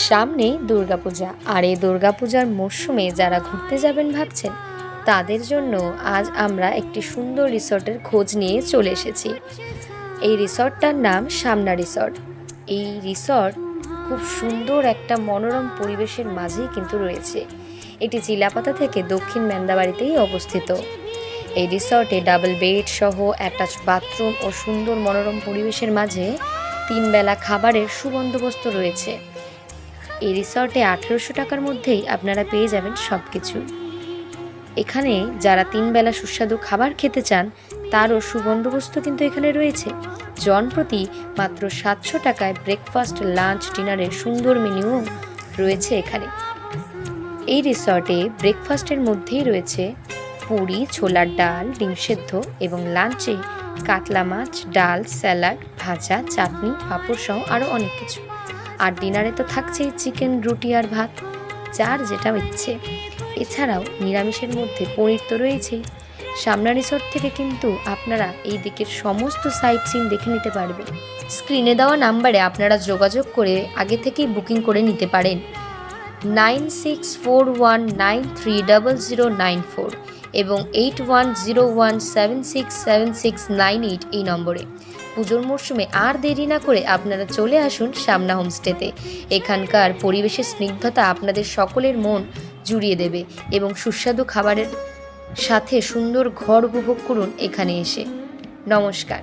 সামনেই দুর্গাপূজা, আর এই দুর্গাপূজার মরশুমে যারা ঘুরতে যাবেন ভাবছেন তাদের জন্য আজ আমরা একটি সুন্দর রিসর্টের খোঁজ নিয়ে চলে এসেছি। এই রিসর্টটার নাম সামনা রিসর্ট। এই রিসর্ট খুব সুন্দর একটা মনোরম পরিবেশের মাঝেই কিন্তু রয়েছে। এটি চিলাপাতা থেকে দক্ষিণ মেন্দাবাড়িতেই অবস্থিত। এই রিসর্টে ডাবল বেড সহ অ্যাটাচ বাথরুম ও সুন্দর মনোরম পরিবেশের মাঝে 3 বেলা খাবারের সুবন্দোবস্ত রয়েছে। এই রিসর্টে 1800 টাকার মধ্যেই আপনারা পেয়ে যাবেন সব কিছু। এখানে যারা 3 বেলা সুস্বাদু খাবার খেতে চান তারও সুবন্দোবস্ত কিন্তু এখানে রয়েছে। জনপ্রতি মাত্র 700 টাকায় ব্রেকফাস্ট, লাঞ্চ, ডিনারের সুন্দর মেনুও রয়েছে এখানে। এই রিসর্টে ব্রেকফাস্টের মধ্যেই রয়েছে পুরি, ছোলার ডাল, ডিম সেদ্ধ এবং লাঞ্চে কাতলা মাছ, ডাল, স্যালাড, ভাজা, চাটনি, পাঁপড় সহ আরও অনেক কিছু। আর ডিনারে তো থাকছেই চিকেন, রুটি আর ভাত, যার যেটা ইচ্ছে। এছাড়াও নিরামিষের মধ্যে পনির তো রয়েছেই। সামনা রিসর্ট থেকে কিন্তু আপনারা এই দিকের সমস্ত সাইট সিন দেখে নিতে পারবেন। স্ক্রিনে দেওয়া নাম্বারে আপনারা যোগাযোগ করে আগে থেকেই বুকিং করে নিতে পারেন। 9641930094 এবং 8101767698 এই নম্বরে। পুজোর মরশুমে আর দেরি না করে আপনারা চলে আসুন সামনা হোমস্টেতে। এখানকার পরিবেশের স্নিগ্ধতা আপনাদের সকলের মন জুড়িয়ে দেবে এবং সুস্বাদু খাবারের সাথে সুন্দর ঘর উপভোগ করুন এখানে এসে। নমস্কার।